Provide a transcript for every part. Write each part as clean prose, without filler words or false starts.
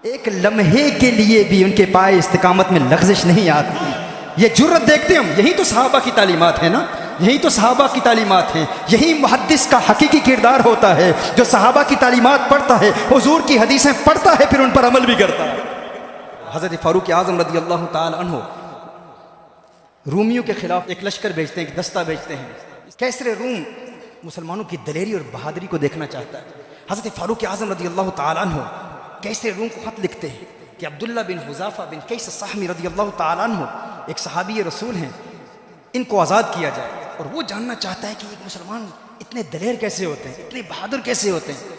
ایک لمحے کے لیے بھی ان کے پائے استقامت میں لغزش نہیں آتی. یہ جرت دیکھتے ہیں ہم. یہی تو صحابہ کی تعلیمات ہیں نا, یہی تو صحابہ کی تعلیمات ہیں. یہی محدث کا حقیقی کردار ہوتا ہے, جو صحابہ کی تعلیمات پڑھتا ہے, حضور کی حدیثیں پڑھتا ہے, پھر ان پر عمل بھی کرتا ہے. حضرت فاروق اعظم رضی اللہ تعالی عنہ رومیوں کے خلاف ایک لشکر بھیجتے ہیں, ایک دستہ بھیجتے ہیں. کیسر روم مسلمانوں کی دلیری اور بہادری کو دیکھنا چاہتا ہے. حضرت فاروق اعظم رضی اللہ تعالی عنہ کیسر روم کو خط لکھتے ہیں کہ عبداللہ بن حذافہ بن قیس السہمی رضی اللہ تعالی عنہ ایک صحابی رسول ہیں, ان کو آزاد کیا جائے. اور وہ جاننا چاہتا ہے کہ ایک مسلمان اتنے دلیر کیسے ہوتے ہیں, اتنے بہادر کیسے ہوتے ہیں.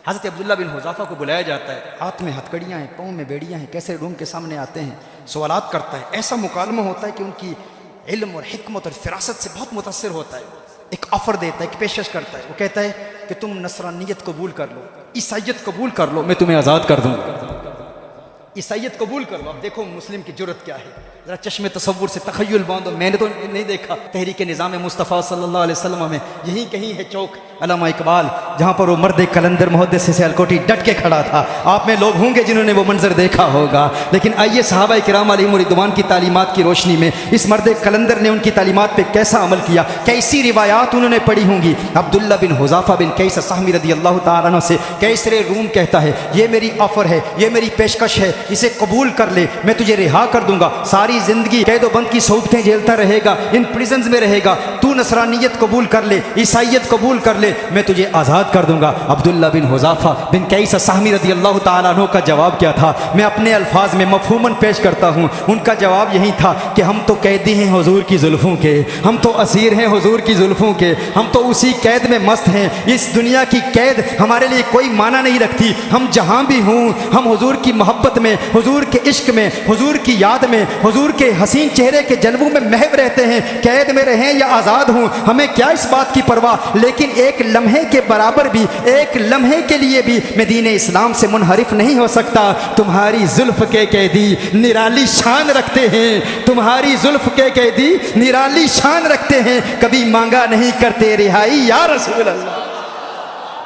حضرت عبداللہ بن حذافہ کو بلایا جاتا ہے, ہاتھ میں ہتھکڑیاں ہیں, پاؤں میں بیڑیاں ہیں, کیسے روم کے سامنے آتے ہیں, سوالات کرتا ہے. ایسا مکالمہ ہوتا ہے کہ ان کی علم اور حکمت اور فراست سے بہت متاثر ہوتا ہے. ایک آفر دیتا ہے, ایک پیشکش کرتا ہے. وہ کہتا ہے کہ تم نصرانیت قبول کر لو, عیسائیت قبول کر لو, میں تمہیں آزاد کر دوں گا. عیسائیت قبول کر لو. اب دیکھو مسلم کی جرت کیا ہے, ذرا چشم تصور سے تخیل باندھو. میں نے تو نہیں دیکھا تحریک نظام مصطفیٰ صلی اللہ علیہ وسلم میں یہیں کہیں ہے چوک علامہ اقبال, جہاں پر وہ مرد کلندر محدث سیالکوٹی ڈٹ کے کھڑا تھا. آپ میں لوگ ہوں گے جنہوں نے وہ منظر دیکھا ہوگا. لیکن آئیے صحابہ کرام علیہم رضوان کی تعلیمات کی روشنی میں اس مرد کلندر نے ان کی تعلیمات پہ کیسا عمل کیا, کیسی روایات انہوں نے پڑھی ہوں گی. عبداللہ بن حذافہ بن قیس السہمی رضی اللہ تعالیٰ عنہ سے کیسر روم کہتا ہے, یہ میری آفر ہے, یہ میری پیشکش ہے, اسے قبول کر لے, میں تجھے رہا کر دوں گا. ساری زندگی قید و بند کی صحبتیں جھیلتا رہے گا, ان پریزنز میں رہے گا. تو نصرانیت قبول کر لے, عیسائیت قبول کر لے, میں تجھے آزاد کر دوں گا. عبداللہ بن حذافہ بن قیس السہمی رضی اللہ تعالیٰ عنہ کا جواب کیا تھا, میں اپنے الفاظ میں مفہوماً پیش کرتا ہوں. ان کا جواب یہی تھا کہ ہم تو قیدی ہیں حضور کی زلفوں کے, ہم تو اسیر ہیں حضور کی زلفوں کے, ہم تو اسی قید میں مست ہیں. اس دنیا کی قید ہمارے لیے کوئی معنی نہیں رکھتی. ہم جہاں بھی ہوں, ہم حضور کی محبت میں, حضور کے عشق میں, حضور کی یاد میں, حضور کے حسین چہرے کے جلووں میں محو رہتے ہیں. قید میں رہیں یا آزاد ہوں, ہمیں کیا اس بات کی پرواہ. لیکن ایک لمحے کے برابر بھی, ایک لمحے کے لیے بھی میں دین اسلام سے منحرف نہیں ہو سکتا. تمہاری زلف کے قیدی نرالی شان رکھتے ہیں, تمہاری زلف کے قیدی نرالی شان رکھتے ہیں. کبھی مانگا نہیں کرتے رہائی یا رسول اللہ,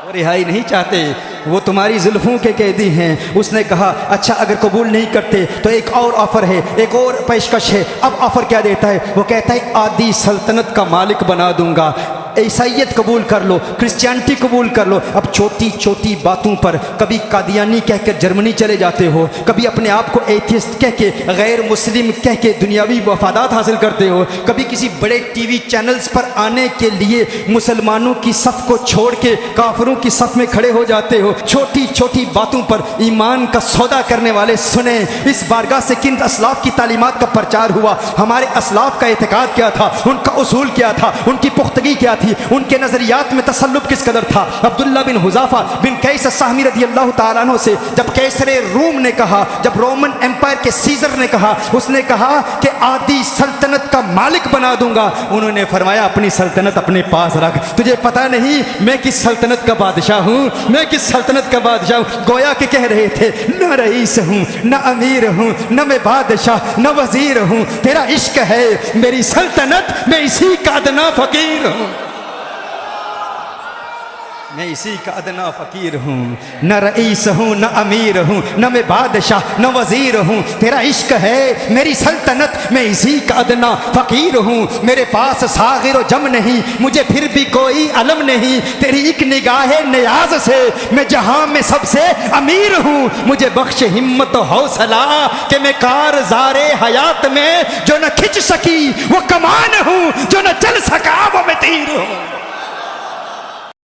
وہ رہائی نہیں چاہتے, وہ تمہاری زلفوں کے قیدی ہیں. اس نے کہا اچھا اگر قبول نہیں کرتے تو ایک اور آفر ہے, ایک اور پیشکش ہے. اب آفر کیا دیتا ہے, وہ kehta ہے آدھی سلطنت کا مالک بنا دوں گا. عیسائیت قبول کر لو, کرسچینٹی قبول کر لو. اب چھوٹی چھوٹی باتوں پر کبھی قادیانی کہہ کر جرمنی چلے جاتے ہو, کبھی اپنے آپ کو ایتھیسٹ کہہ کے, غیر مسلم کہہ کے دنیاوی مفادات حاصل کرتے ہو, کبھی کسی بڑے ٹی وی چینلز پر آنے کے لیے مسلمانوں کی صف کو چھوڑ کے کافروں کی صف میں کھڑے ہو جاتے ہو. چھوٹی چھوٹی باتوں پر ایمان کا سودا کرنے والے سنیں, اس بارگاہ سے کن اسلاف کی تعلیمات کا پرچار ہوا, ہمارے اسلاف کا اعتقاد کیا تھا, ان کا اصول کیا تھا, ان کی پختگی کیا تھی, ان کے نظریات میں تسلط کس قدر تھا. عبداللہ بن حذافہ بن قیس السہمی رضی اللہ تعالیٰ عنہ سے جب کیسر روم نے کہا, جب رومن ایمپائر کے سیزر نے کہا, اس نے کہا کہ آدھی سلطنت کا مالک بنا دوں گا, انہوں نے فرمایا اپنی سلطنت اپنے پاس رکھ, تجھے پتہ نہیں میں کس سلطنت کا بادشاہ ہوں, میں کس سلطنت کا بادشاہ ہوں. گویا کہ کہہ رہے تھے نہ رئیس ہوں, نہ امیر ہوں, نہ میں بادشاہ, نہ وزیر ہوں, تیرا عشق ہے میری سلطنت, میں اسی کا ادنا فقیر ہوں, میں اسی کا ادنا فقیر ہوں. نہ رئیس ہوں, نہ امیر ہوں, نہ میں بادشاہ, نہ وزیر ہوں, تیرا عشق ہے میری سلطنت, میں اسی کا ادنا فقیر ہوں. میرے پاس ساغر و جم نہیں, مجھے پھر بھی کوئی علم نہیں, تیری ایک نگاہ نیاز سے میں جہاں میں سب سے امیر ہوں. مجھے بخش ہمت و حوصلہ کہ میں کارزار حیات میں جو نہ کھچ سکی وہ کمان ہوں, جو نہ چل سکا وہ میں تیر ہوں.